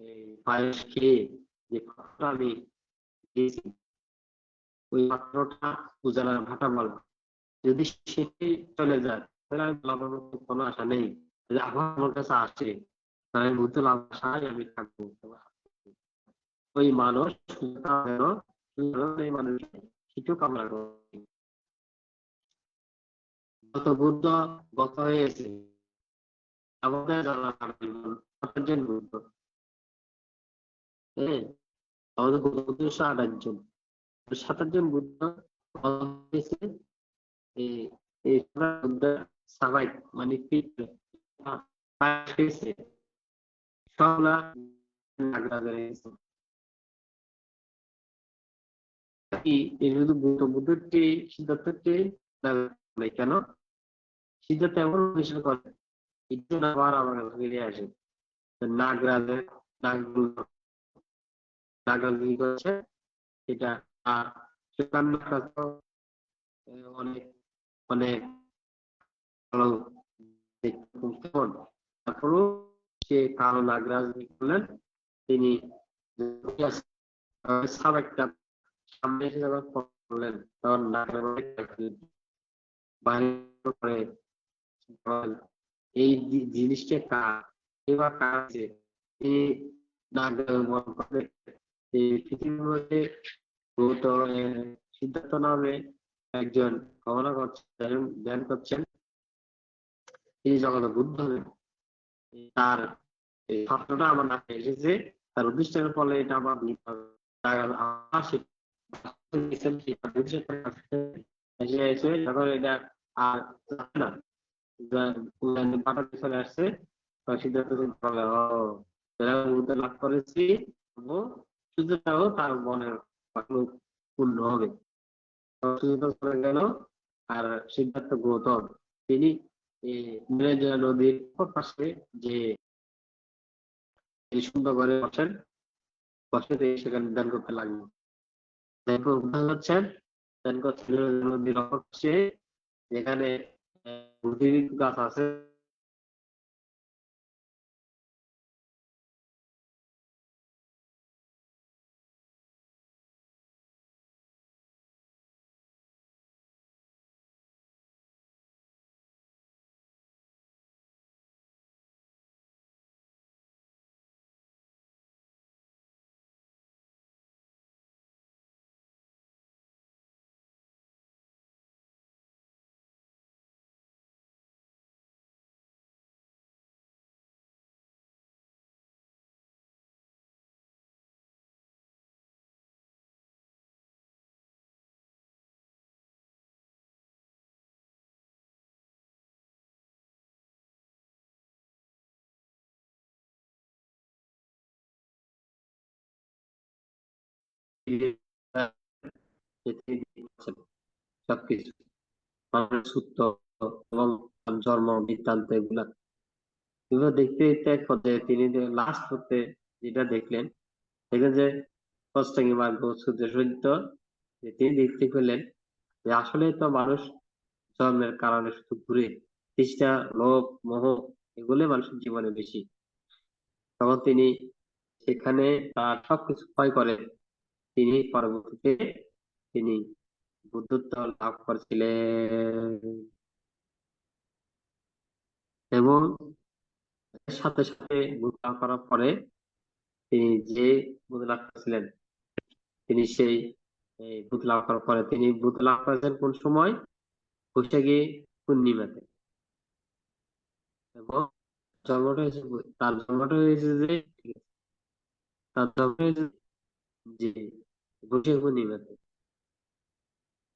এই পায়েস খেয়ে যে পাত্রটা আমি দিয়েছি, ওই পাত্রটা উজালার ভাটা বলা, যদি সেটি চলে যায় তাহলে আমি লাভের মতো কোনো আশা নেই। যদি আবার আমার কাছে আসে তাহলে আমি বুঝতে লাভ আশায় আমি থাকবো। ওই মানুষ যেন এই মানুষকে কিছু কামনা করে গত বুদ্ধ গত হয়েছে আমাদের জানা সাতজন বুদ্ধ, হ্যাঁ, আমাদের গত বুদ্ধ 28 জন, 27 জন বুদ্ধ হয়েছে। এই এই বুদ্ধ সাবাই মানে পিঠ হয়েছে সবলা নাগরা রয়েছে। এই শুধু গৌতম বুদ্ধকে সিদ্ধার্থকে নাই কেন, সিদ্ধার্থ এমন বিষয় করে এই জন্য আবার আমার কাছে ফিরে আসে। নাগরাজের নাগগুলো নাগরাজ কি করছে এটা, আর সুকান্তের কাছেও অনেক অনেক ভালো দেখতে কেমন। তারপরেও সে কালো নাগরাজ কি করলেন, তিনি সাবেকটা সামনে এসে যখন পড়লেন তখন নাগরাজ বাইরে করে এই জিনিসটা কার, এবার কার আছে এই নাগরাজ মনে করে এই পৃথিবীর মধ্যে গৌতম সিদ্ধার্থ নামে একজন গণনা করছেন, ধ্যান করছেন, তিনি জগতে বুদ্ধ হলেন। তার এই স্বপ্নটা আমার নামে এসেছে, তার উদ্দেশ্যের ফলে এটা আমার নিতে হবে। আমার এসে এসে যখন এটা আর না পাঠাতে চলে আসছে, সিদ্ধার্থ বলে ও বুদ্ধ লাভ করেছি, সুযোগটাও তার মনের পূর্ণ হবে। চলে গেল। আর সিদ্ধার্থ গৌতম তিনি মেঘনা নদীর পাশে যে সুন্দর করে বসেন, বসে সেখানে ধ্যান করতে লাগলো। ধ্যান করছেন, ধ্যান করছেন নদীর পাশে যেখানে বুদ্ধির গাছ আছে। সবকিছু সূত্র এবং জন্ম বৃত্তান্ত এগুলা এগুলো দেখতে দেখতে এক পর্যায়ে তিনি লাস্ট হতে যেটা দেখলেন, দেখলেন যে অষ্টাঙ্গী মার্গ সূর্য সহিত, যে তিনি দেখতে পেলেন যে আসলে তো মানুষ জন্মের কারণে শুধু ঘুরে তৃষ্ণা লোভ মোহ এগুলো মানুষের জীবনে বেশি। তখন তিনি সেখানে তার সবকিছু ক্ষয় করে তিনি পরবর্তীতে তিনি বুদ্ধত্ব লাভ করেছিলেন। এবং সাথে সাথে বুদ্ধ লাভ করার পরে তিনি যে বুদ্ধ লাভ করেছিলেন, তিনি সেই বুদ্ধ লাভ করার পরে তিনি বুদ্ধ লাভ করেছেন কোন সময়, বৈশাখী পূর্ণিমাতে। এবং জন্মটা হয়েছে, তার জন্মটা হয়েছে যে তার জন্ম হয়েছে যে বৈশাখী পূর্ণিমাতে,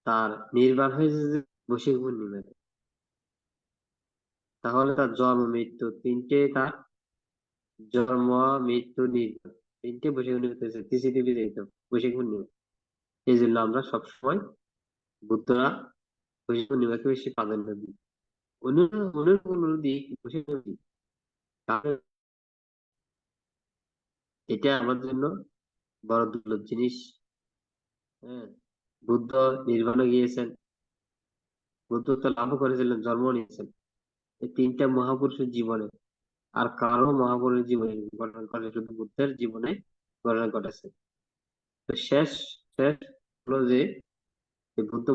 তার নির্বাণ হয়েছে যে বৈশাখী পূর্ণিমাতে। তাহলে তার জন্ম মৃত্যু তিনটে, তার জন্ম মৃত্যু নির্বাণ তিনটে বৈশাখী পূর্ণিমাতে হয়েছে, তিথি বিজয়িত বৈশাখী পূর্ণিমা। এই জন্য আমরা সবসময় বুদ্ধরা বৈশাখী পূর্ণিমাকে বেশি প্রাধান্য দিই। অন্য অন্য কোনো দিক বৈশাখী দিই, কারণ এটা আমাদের জন্য বড় দুর্লভ জিনিস। হ্যাঁ, বুদ্ধ নির্বাণে গিয়েছেন, বুদ্ধত্ব লাভ করেছিলেন, জন্ম নিয়েছেন এই তিনটা মহাপুরুষের জীবনে। আর কারো মহাপুরুষের জীবনে ঘটনা ঘটে, শুধু বুদ্ধের জীবনে ঘটনা ঘটেছে। তো শেষ শেষ হলো যে এই বুদ্ধ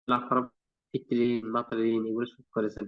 লাভ করার পিতৃঋণ মাতৃঋণ এগুলো শোধ করেছেন।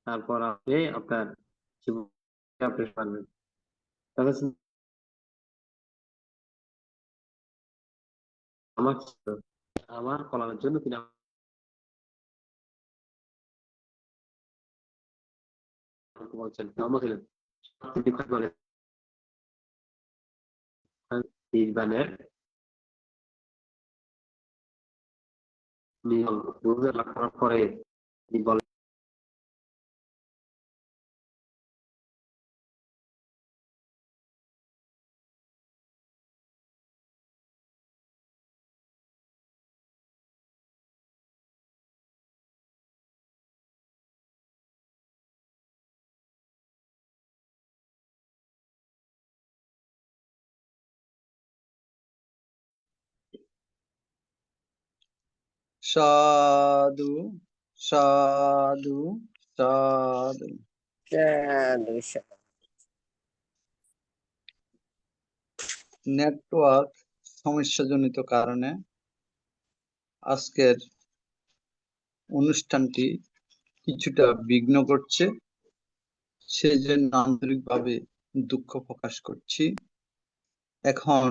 তারপর আপনি আপনার জীবন আপনি পারবেন। তাহলে আমার আমার কল্যাণের জন্য তিনি আমাকে বলছেন, আমাকে বলেন নির্বাণের নিয়ম বুঝে লাভ করার পরে তিনি বলেন, সাধু সাধু সাধু। নেটওয়ার্ক সমস্যাজনিত কারণে আজকের অনুষ্ঠানটি কিছুটা বিঘ্ন ঘটছে, সেজন্য আন্তরিকভাবে দুঃখ প্রকাশ করছি। এখন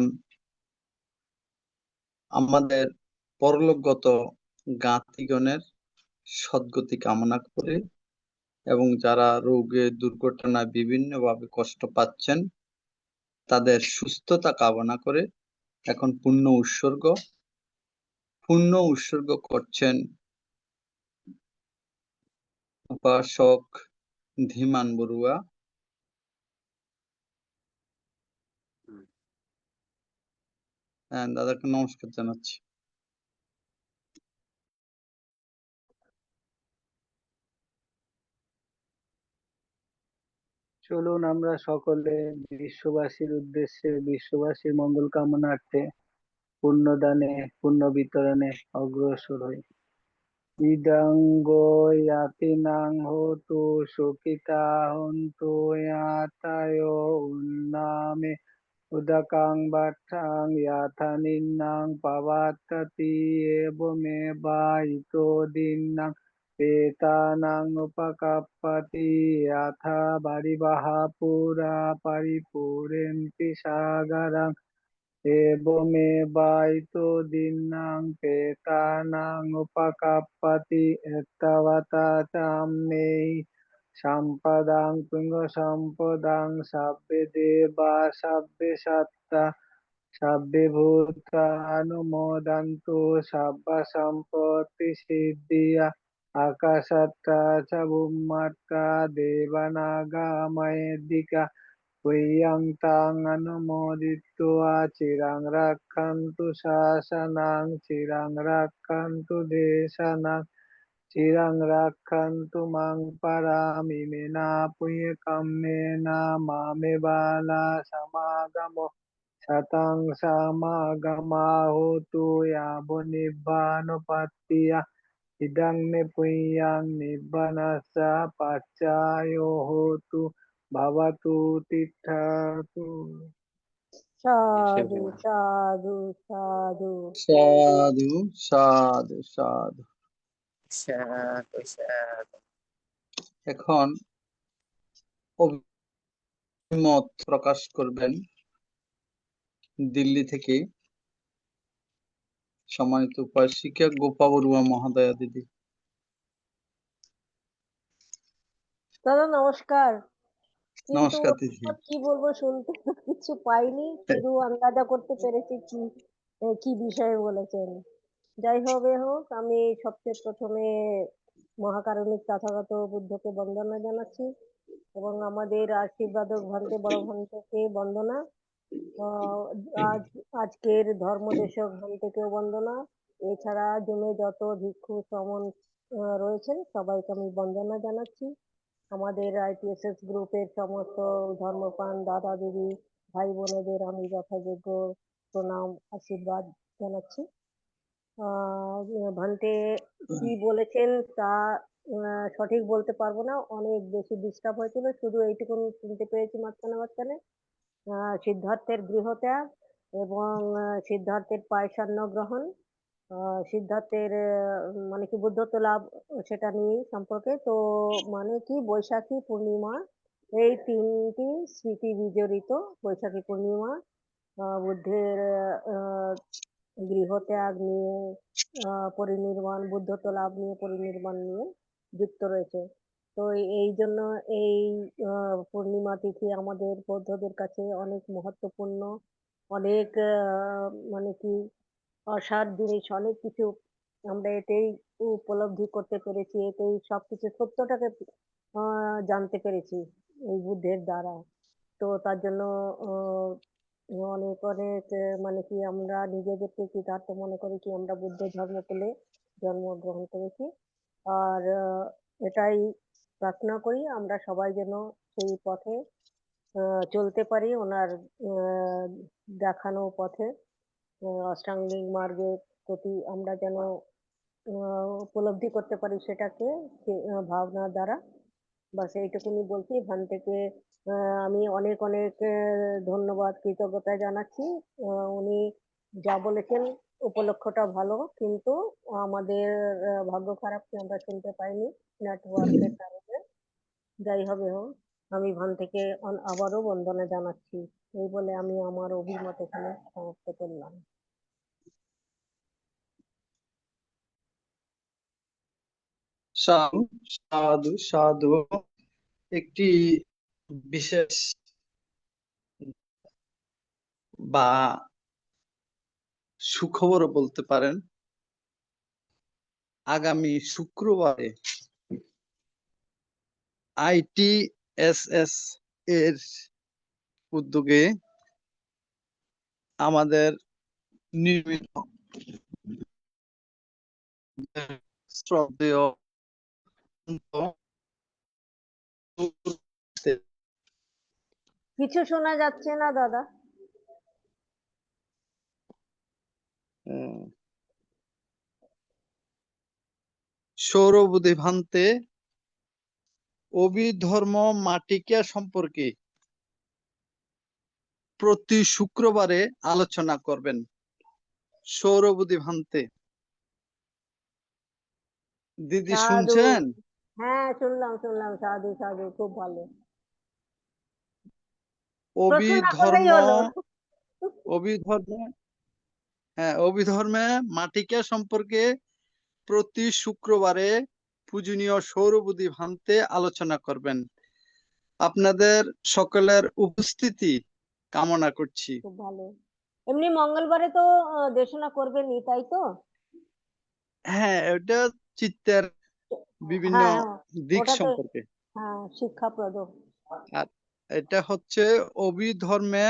আমাদের পরলোকগত জ্ঞাতিগণের সদ্গতি কামনা করে এবং যারা রোগে দুর্ঘটনায় বিভিন্নভাবে কষ্ট পাচ্ছেন তাদের সুস্থতা কামনা করে এখন পূর্ণ উৎসর্গ করছেন উপাসক ধীমান বড়ুয়া। দাদাকে নমস্কার জানাচ্ছি। চলুন আমরা সকলে বিশ্ববাসীর উদ্দেশ্যে, বিশ্ববাসীর মঙ্গল কামনার্থে পুণ্যদানে, পুণ্য বিতরণে অগ্রসর হই। ইদাঙ্গো ইয়াতিনাং হোতু সুখিতা হন্তু ইয়াতায় উন্নামে উদকাং বাঠাং ইয়াথা নিন্নাং পাবাত্ততি এবমেবায়িতো দিন্নাং পেতানাং উপকাপ্পতি ইয়াথা বারিবাহা পুরা পরিপূরেন্তি সাগরাং এবমেবায়িতো দিন্নাং পেতানাং উপকাপ্পতি এত্তাবতা চাম্মেহি সম্পদাং পুঙ্গ সম্পদাং সাব্বে দেবা সাব্বে সত্তা সাব্বে ভূতা অনুমোদন্তু সাব্বা সম্পত্তি সিদ্ধিয়া আকাশাত্তা চ ভূম্মাত্তা দেবানাগা মহেদ্দিকা পুয়্যন্তাং অনুমোদিত্বা চিরাং রক্ষন্তু শাসনাং চিরাং রক্ষন্তু দেশানাং চিরাং রক্ষন্তু মাং পরামিমেনা পুণ্যকামেনা মামে বালা সমাগমো শতং সমাগমা হোতু ইয়াবো নিব্বানোপত্তিয়া ইদং মে পুণ্যং নিব্বানস্য পচ্চায়ো হোতু ভবতু তিষ্ঠতু। সাধু সাধু সাধু সাধু সাধু সাধু। এখন অভিমত প্রকাশ করবেন দিল্লি থেকে সম্মানিত উপাসিকা গোপা বড়ুয়া মহোদয়া দিদি। দাদা নমস্কার। কিন্তু নমস্কার দিদি। কি বলবো, শুনতে তো কিছু পাইনি, শুধু আন্দাজা করতে পেরেছি কি বিষয়ে বলেছেন। যাই হবে হোক, আমি সবচেয়ে প্রথমে মহাকারণিক তথাগত বুদ্ধকে বন্দনা জানাচ্ছি এবং আমাদের আশীর্বাদক ভান্তে বড় ভান্তেকে বন্দনা। আহ, আজ আজকের ধর্মদেশক ভান্তেকেও বন্দনা। এছাড়া জমে যত ভিক্ষু শ্রমণ রয়েছেন সবাইকে আমি বন্দনা জানাচ্ছি। আমাদের আইটিএসএস গ্রুপের সমস্ত ধর্মপ্রাণ দাদা দিদি ভাই বোনেদের আমি যথাযোগ্য প্রণাম আশীর্বাদ জানাচ্ছি। ভান্তে কি বলেছেন তা সঠিক বলতে পারবো না, অনেক বেশি ডিস্টার্ব হয়েছিল, শুধু এইটুকু শুনতে পেরেছি মাঝখানে মাঝখানে। সিদ্ধার্থের গৃহত্যাগ এবং সিদ্ধার্থের পায়সান্ন গ্রহণ, সিদ্ধার্থের মানে কি বুদ্ধত্ব লাভ, সেটা নিয়ে সম্পর্কে তো মানে কি বৈশাখী পূর্ণিমা, এই তিনটি স্মৃতি বিজড়িত। বৈশাখী পূর্ণিমা বুদ্ধের আহ, গৃহত্যাগ নিয়ে, পরিনির্বাণ, বুদ্ধত্ব লাভ নিয়ে, পরিনির্বাণ নিয়ে যুক্ত রয়েছে। তো এই জন্য এই পূর্ণিমা তিথি আমাদের বৌদ্ধদের কাছে অনেক মহত্বপূর্ণ, অনেক মানে কি অসার জিনিস, অনেক কিছু আমরা এতেই উপলব্ধি করতে পেরেছি, এতেই সবকিছু সত্যটাকে জানতে পেরেছি এই বুদ্ধের দ্বারা। তো তার জন্য আহ, অনেক অনেক মানে কি আমরা নিজেদেরকে কৃতার্থ মনে করি কি আমরা বুদ্ধ ধর্ম পেলে জন্মগ্রহণ করেছি। আর এটাই প্রার্থনা করি আমরা সবাই যেন সেই পথে চলতে পারি, ওনার আহ, দেখানো পথে, অষ্টাঙ্গিক মার্গের প্রতি আমরা যেন উপলব্ধি করতে পারি সেটাকে, ভাবনার দ্বারা। বাস এইটুকুনি বলছি। এখান থেকে আমি অনেক অনেক ধন্যবাদ কৃতজ্ঞতা জানাচ্ছি। উনি যা বলেছেন উপলক্ষটা ভালো, কিন্তু আমাদের ভাগ্য খারাপ কি আমরা শুনতে পাইনি নেটওয়ার্কের কারণে। যাই হবে হোক, আমি ভান থেকে আবারও বন্দনা জানাচ্ছি। এই বলে আমি আমার অভিমত এখানে সমাপ্ত করলাম। সাধু সাধু সাধু। একটি বিশেষ বা সুখবরও বলতে পারেন। আগামী শুক্রবারে আইটিএসএস এর উদ্যোগে আমাদের নির্মিত শ্রদ্ধেয় কিছু শোনা যাচ্ছে না দাদা। সৌরবুধি ভান্তে অভিধর্ম মাটিকা সম্পর্কে প্রতি শুক্রবারে আলোচনা করবেন। সৌরবুধি ভান্তে দিদি সাধু। শুনছেন? হ্যাঁ, শুনলাম শুনলাম, সাধু সাধু, খুব ভালো। প্রশ্ন না করলেই অভিধর্ম হলো। অভিধর্ম হ্যাঁ, অভিধর্মে মাটিকা সম্পর্কে প্রতি শুক্রবারে পূজনীয় সৌরবুধি ভান্তে আলোচনা করবেন। আপনাদের সকলের উপস্থিতি কামনা করছি। খুব ভালো। এমনি মঙ্গলবারে তো দেশনা করবেনই, তাই তো? হ্যাঁ, এটা চিত্তের বিভিন্ন হ্যাঁ হ্যাঁ, দিক ওটাতে সম্পর্কে। হ্যাঁ শিক্ষাপ্রদ। আর এটা হচ্ছে অভিধর্মে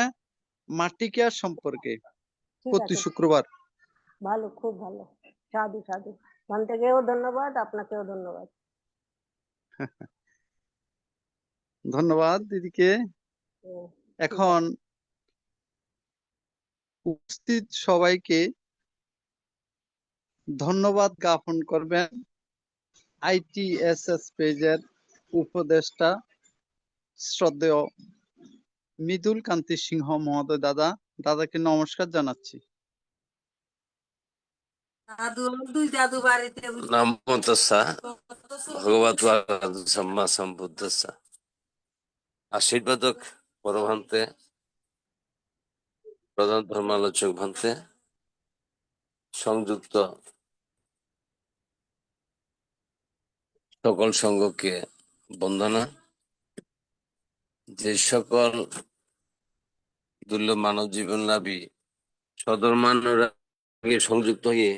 মাটিকা সম্পর্কে ঠিক প্রতি আছে, শুক্রবার। ভালো, খুব ভালো। সাধু সাধু। ওখান থেকেও ধন্যবাদ, আপনাকেও ধন্যবাদ। ধন্যবাদ দিদিকে। ঠিক এখন আছে। উপস্থিত সবাইকে ধন্যবাদ জ্ঞাপন করবেন আইটিএসএস পেজের উপদেষ্টা শ্রদ্ধেয় মৃদুল কান্তি সিংহ মহোদয় দাদাকে নমস্কার জানাচ্ছি। নমো তাস্সা ভগবতো আরাধু সম্মা সম্বুদ্ধস্সা। আশীর্বাদক পরমহন্তে, প্রধান ধর্মালোচক ভান্তে, সংযুক্ত সকল সঙ্গকে বন্দনা। যে সকল দুর্লভ মানব জীবন লাভী সধর্মানুরা সংযুক্ত হয়ে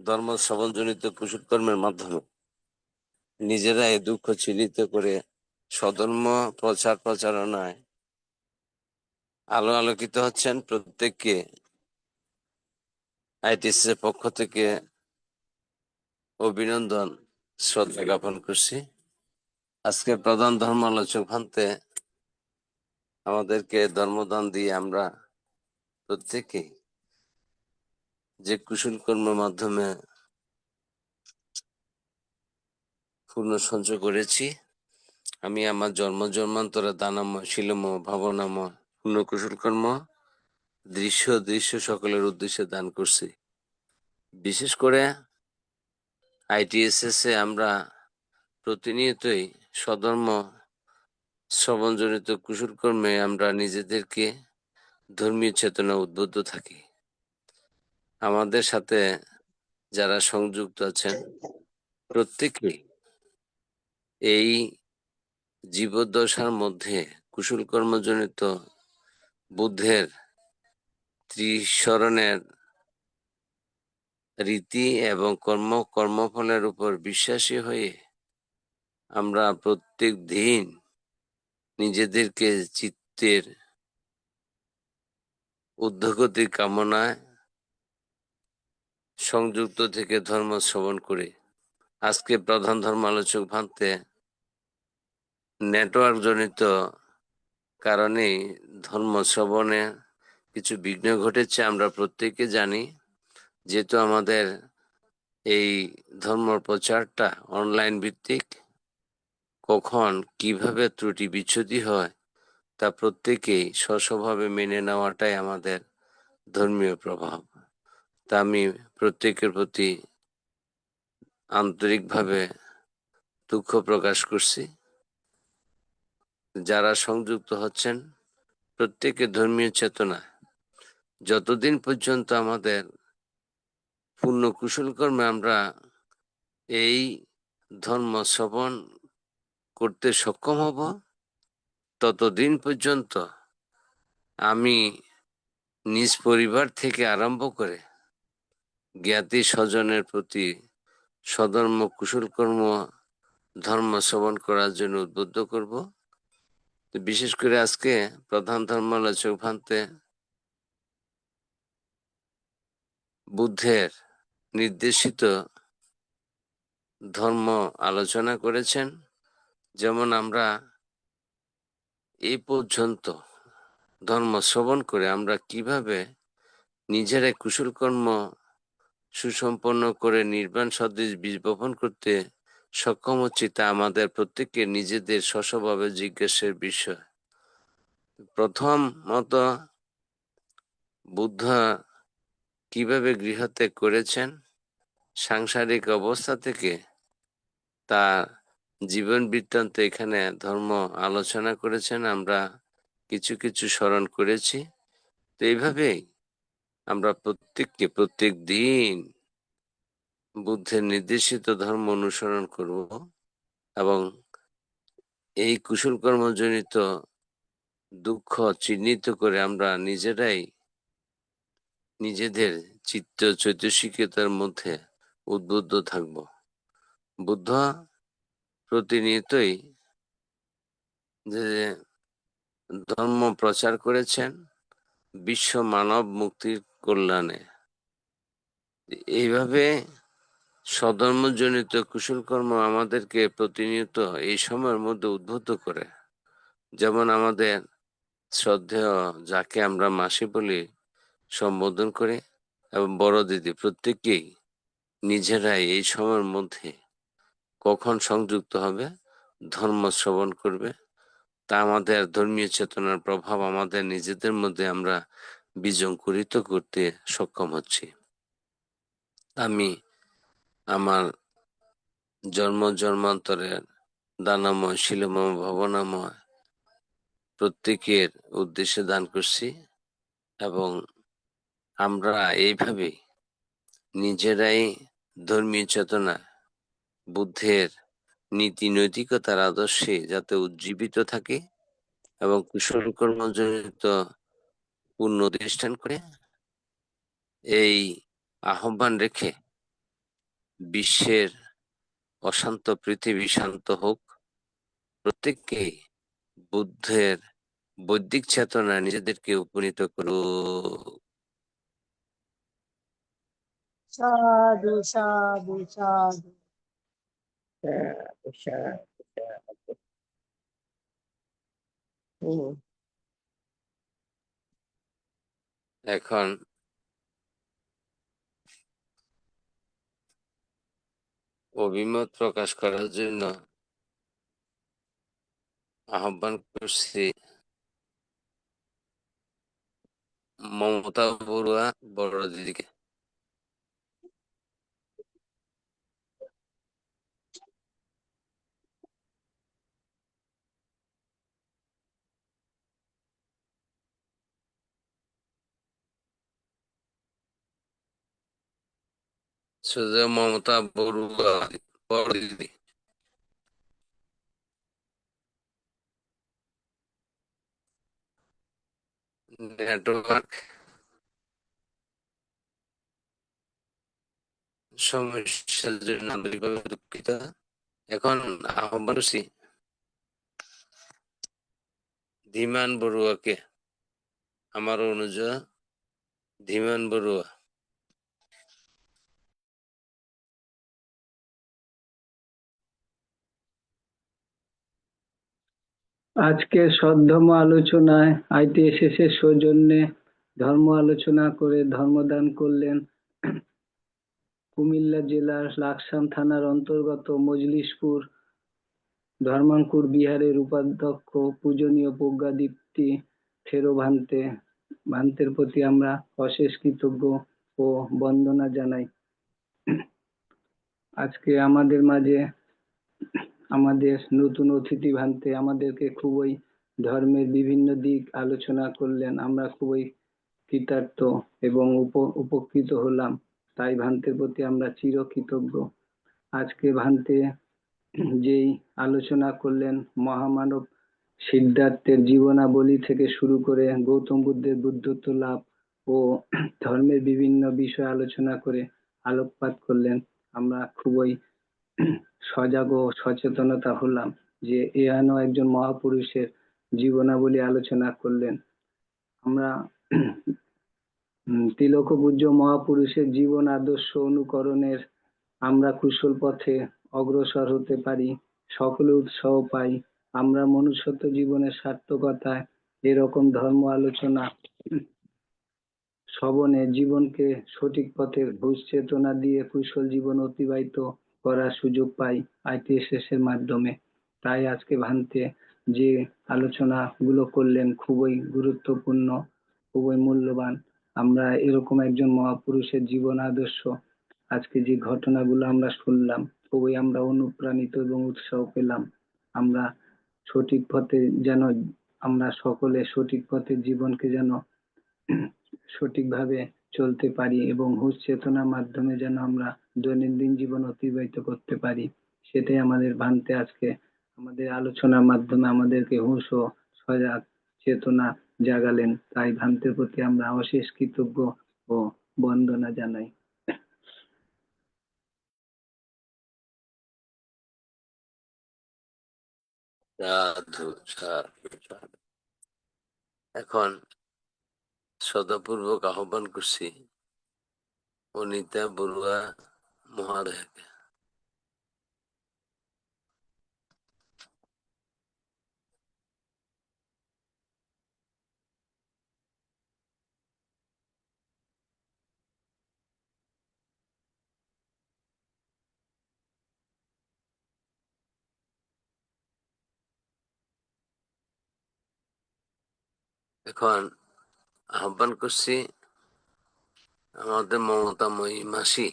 ধর্ম শ্রবণজনিত কুশল কর্মের মাধ্যমে নিজেরা এই দুঃখ চিহ্নিত করে স্বধর্ম প্রচার প্রচারণায় আলোকিত হচ্ছেন। প্রত্যেককে আইটিসি এর পক্ষ থেকে অভিনন্দন, শ্রদ্ধা জ্ঞাপন করছি। আজকে প্রধান ধর্ম আলোচক ভান্তে আমাদেরকে ধর্মদান দিয়ে আমরা প্রত্যেকে যে কুশল কর্মের মাধ্যমে পূর্ণ সঞ্চয় করেছি, আমি আমার জন্মান্তরে দানাময় শিলময় ভাবনাময় পূর্ণ কুশল কর্ম দৃশ্য সকলের উদ্দেশ্যে দান করছি। বিশেষ করে আইটিএসএস এ আমরা প্রতিনিয়তই স্বধর্ম শ্রবণজনিত কুশল কর্মে আমরা নিজেদেরকে ধর্মীয় চেতনা উদ্বুদ্ধ থাকি। আমাদের সাথে যারা সংযুক্ত আছেন প্রত্যেকেই এই জীবদ্দশার মধ্যে কুশল কর্মজনিত বুদ্ধের ত্রিশরণের রীতি এবং কর্মফলের উপর বিশ্বাসী হয়ে আমরা প্রত্যেক দিন নিজেদেরকে চিত্তের ঊর্ধ্বগতির কামনায় সংযুক্ত থেকে ধর্ম শ্রবণ করি। আজকে প্রধান ধর্ম আলোচক ভান্তে নেটওয়ার্ক জনিত কারণে ধর্ম শ্রবণে কিছু বিঘ্ন ঘটেছে, আমরা প্রত্যেকে জানি। যেহেতু আমাদের এই ধর্ম প্রচারটা অনলাইন ভিত্তিক, কখন কিভাবে ত্রুটি বিচ্ছুতি হয় তা প্রত্যেকেই স্বস্বভাবে মেনে নেওয়াটাই আমাদের ধর্মীয় প্রভাব। তা আমি প্রত্যেকের প্রতি আন্তরিকভাবে দুঃখ প্রকাশ করছি। যারা সংযুক্ত হচ্ছেন প্রত্যেকের ধর্মীয় চেতনা যতদিন পর্যন্ত আমাদের পূর্ণ কুশল কর্মে আমরা এই ধর্ম শ্রবণ করতে সক্ষম হব, ততদিন পর্যন্ত আমি নিজ পরিবার থেকে আরম্ভ করে জ্ঞাতি স্বজনের প্রতি স্বধর্ম কুশল কর্ম ধর্ম শ্রবণ করার জন্য উদ্বুদ্ধ করব। বিশেষ করে আজকে প্রধান ধর্মালোচক ভান্তে বুদ্ধের নির্দেশিত ধর্ম আলোচনা করেছেন। যেমন আমরা এই পর্যন্ত ধর্ম শ্রবণ করে আমরা কিভাবে নিজেরাই কুশল কর্ম সুসম্পন্ন করে নির্বাণ সদৃশ বীজ বপন করতে সক্ষম হচ্ছি, তা আমাদের প্রত্যেককে নিজেদের স্বস্বভাবে জিজ্ঞাসার বিষয়। প্রথমত বুদ্ধ কিভাবে গৃহত্যাগ করেছেন, সাংসারিক অবস্থা থেকে তার জীবন বৃত্তান্ত এখানে ধর্ম আলোচনা করেছেন, আমরা কিছু কিছু স্মরণ করেছি। তো এইভাবেই আমরা প্রত্যেককে প্রত্যেক দিন বুদ্ধের নির্দেশিত ধর্ম অনুসরণ করব এবং এই কুশল কর্মজনিত দুঃখ চিহ্নিত করে আমরা নিজেরাই নিজেদের চিত্ত চৈতসিকতার মধ্যে উদ্বুদ্ধ থাকব। বুদ্ধ প্রতিনিয়তই যে ধর্ম প্রচার করেছেন বিশ্ব মানব মুক্তির কল্যাণে, এইভাবে স্বধর্মজনিত কুশল কর্ম আমাদেরকে প্রতিনিয়ত এই সময়ের মধ্যে উদ্বুদ্ধ করে। যেমন আমাদের শ্রদ্ধেয় যাকে আমরা মাসি বলি সম্বোধন করে এবং বড় দিদি প্রত্যেকেই নিজেরাই এই সময়ের মধ্যে কখন সংযুক্ত হবে, ধর্ম শ্রবণ করবে, তা আমাদের ধর্মীয় চেতনার প্রভাব আমাদের নিজেদের মধ্যে আমরা বীজঙ্কুরিত করতে সক্ষম হচ্ছি। আমি আমার জন্মান্তরের দানাময় শিলময় ভাবনাময় প্রত্যেকের উদ্দেশ্যে দান করছি এবং আমরা এইভাবে নিজেরাই ধর্মীয় চেতনা বুদ্ধের নীতি নৈতিকতার আদর্শে যাতে উজ্জীবিত থাকে এবং কুশল কর্মজনিত পূর্ণ প্রতিষ্ঠান করে এই আহ্বান রেখে বিশ্বের অশান্ত পৃথিবী শান্ত হোক, প্রত্যেককেই বুদ্ধের বৈদিক চেতনা নিজেদেরকে উপনীত করুক। সাধু সাধু সাধু সাধু সাধু সাধু। হুম। এখন অভিমত প্রকাশ করার জন্য আহ্বান করছি মমতা বড়ুয়া বড় দিদিকে। শুধু মমতা বড়ুয়া বড় দিদি। নেটওয়ার্ক সমস্যার জন্য আন্তরিকভাবে দুঃখিত। এখন আহ্বান করছি ধীমান বড়ুয়াকে, আমার অনুযায়ী ধীমান বড়ুয়া। আজকে সদ্ধর্ম আলোচনায় ITSS এর সৌজন্যে ধর্ম আলোচনা করে ধর্মদান করলেন কুমিল্লা জেলার লাকসাম থানার অন্তর্গত মজলিশপুর ধর্মাঙ্কুর বিহারের উপাধ্যক্ষ পূজনীয় প্রজ্ঞাদীপ্তি থেরো ভান্তের প্রতি আমরা অশেষ কৃতজ্ঞ ও বন্দনা জানাই। আজকে আমাদের মাঝে আমাদের নতুন অতিথি ভান্তে আমাদেরকে খুবই ধর্মের বিভিন্ন দিক আলোচনা করলেন, আমরা খুবই কৃতার্থ এবং উপকৃত হলাম, তাই ভান্তের প্রতি আমরা চিরকৃতজ্ঞ। আজকে ভান্তে যেই আলোচনা করলেন মহামানব সিদ্ধার্থের জীবনাবলী থেকে শুরু করে গৌতম বুদ্ধের বুদ্ধত্ব লাভ ও ধর্মের বিভিন্ন বিষয় আলোচনা করে আলোকপাত করলেন, আমরা খুবই সজাগ ও সচেতনতা হলাম যে এহেন একজন মহাপুরুষের জীবনাবলী আলোচনা করলেন। আমরা তিলক পূজ্য মহাপুরুষের জীবন আদর্শ অনুকরণের আমরা কুশল পথে অগ্রসর হতে পারি, সকলে উৎসাহ পাই। আমরা মনুষ্যত্ব জীবনের সার্থকতায় এরকম ধর্ম আলোচনা শ্রবণে জীবনকে সঠিক পথে ঘোষ চেতনা দিয়ে কুশল জীবন অতিবাহিত করার সুযোগ পাই ITSS এর মাধ্যমে। তাই আজকে ভান্তে যে আলোচনা গুলো করলেন খুবই গুরুত্বপূর্ণ, খুবই মূল্যবান। আমরা এরকম একজন মহাপুরুষের জীবন আদর্শ আজকে যে ঘটনাগুলো আমরা শুনলাম খুবই আমরা অনুপ্রাণিত এবং উৎসাহ পেলাম। আমরা সঠিক পথে যেন আমরা সকলে সঠিক পথে জীবনকে যেন সঠিকভাবে চলতে পারি এবং হুঁশ চেতনার মাধ্যমে যেন আমরা দৈনন্দিন জীবন অতিবাহিত করতে পারি, সেটাই আমাদের ভান্তে আজকে আমাদের আলোচনার মাধ্যমে আমাদেরকে হুঁশ ও সজাগ চেতনা জাগালেন। তাই ভান্তের প্রতি আমরা অশেষ কৃতজ্ঞ ও বন্দনা জানাই। সাধু সাধু সাধু। এখন শ্রদ্ধাপূর্বক আহ্বান করছি অনিতা বড়ুয়া মহাদয়াকে। এখন আহ্বান করছি আমাদের মমতাময়ী মাসি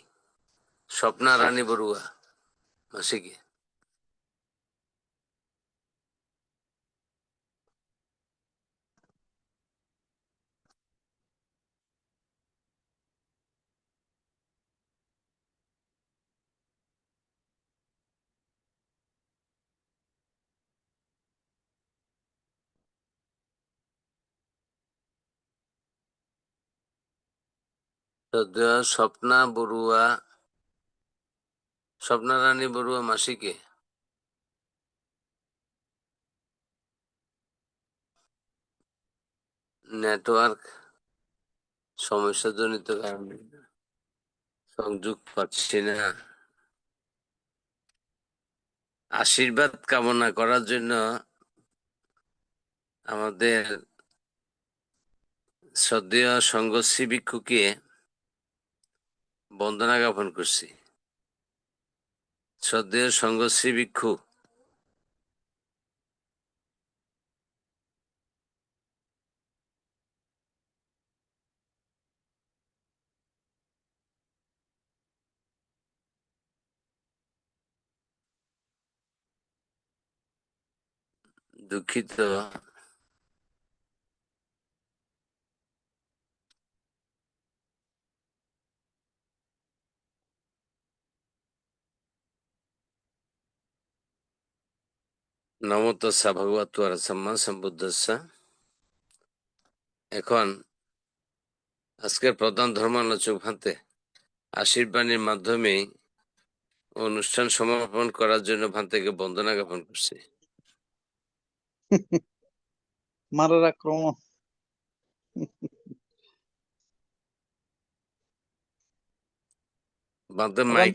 স্বপ্না রানী বড়ুয়া মাসিকে। শ্রদ্ধেয় স্বপ্না রানী বড়ুয়া মাসিকে নেটওয়ার্ক সমস্যাজনিত কারণে সংযোগ পাচ্ছি না। আশীর্বাদ কামনা করার জন্য আমাদের শ্রদ্ধেয় সঙ্গশ্রী ভিক্ষুকে বন্দনা জ্ঞাপন করছি। শ্রদ্ধেয় সঙ্গশ্রী ভিক্ষু, দুঃখিত, নমো তস্যা ভগবতো সম্মা সম্বুদ্ধস্য। এখন আজকের প্রধান ধর্মালোচক ভান্তে আশীর্বাণীর মাধ্যমে অনুষ্ঠান সমাপন করার জন্য ভান্তেকে বন্দনা জ্ঞাপন করছি। মারার আক্রমণ। ভান্তে মাইক,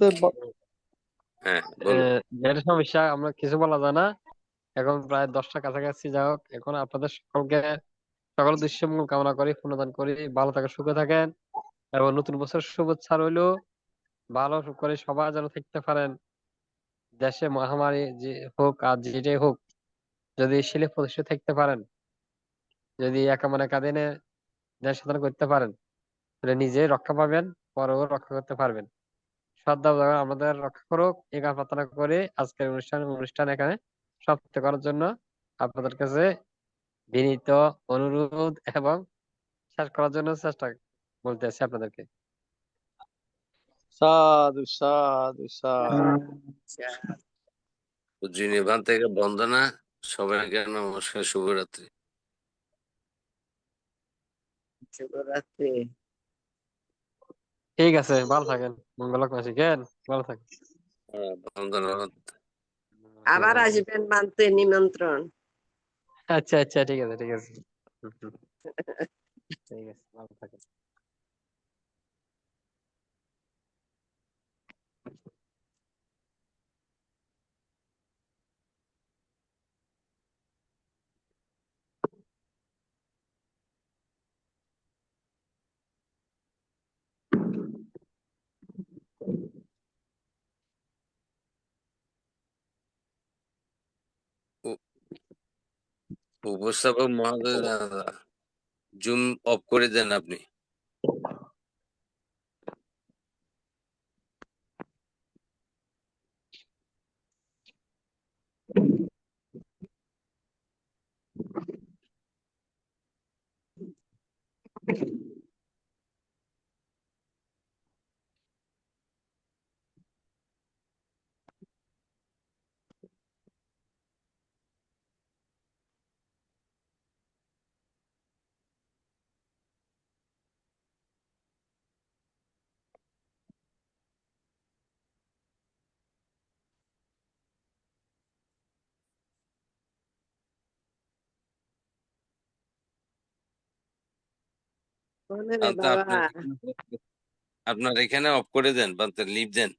হ্যাঁ বলো। যেটা সমস্যা আমরা কিছু বলা যায় না, এখন প্রায় 10টা কাছাকাছি। যাই হোক, এখন আপনাদের সকলকে সকল দৃশ্যমঙ্গল কামনা করি, পুনদান করি, ভালো থাকেন, সুখে থাকেন এবং নতুন বছর শুভেচ্ছা রইলো। ভালো করে সবাই যেন থাকতে পারেন। দেশে মহামারী যে হোক আর যেটাই হোক, যদি শিলে প্রতিষ্ঠিত থাকতে পারেন, যদি একা মনে কাঁদিনে দেশ সাধন করতে পারেন, তাহলে নিজে রক্ষা পাবেন, পরেও রক্ষা করতে পারবেন। শ্রদ্ধা আমাদের রক্ষা করুক, এই গান প্রার্থনা করে আজকের অনুষ্ঠান এখানে সমাপ্ত করার জন্য আপনাদের কাছে বিনীত অনুরোধ এবং শেষ করার জন্য চেষ্টা বলতেছি আপনাদেরকে। সাধু সাধু সাধু। পূজনীয় ভান্তেকে বন্দনা, সবাইকে নমস্কার, শুভরাত্রি। শুভরাত্রি। ঠিক আছে, ভালো থাকেন, মঙ্গল কামনা কেন, ভালো থাকেন। ধন্যবাদ। আবার আসবেন মানতে নিমন্ত্রণ। আচ্ছা আচ্ছা, ঠিক আছে ঠিক আছে। ঠিক আছে, ভালো থাকেন। উপস্থাপক মহোদয়, জুম অফ করে দেন আপনি। বলে রে বাবা। আপনার এখানে অফ করে দেন, লিভ দেন।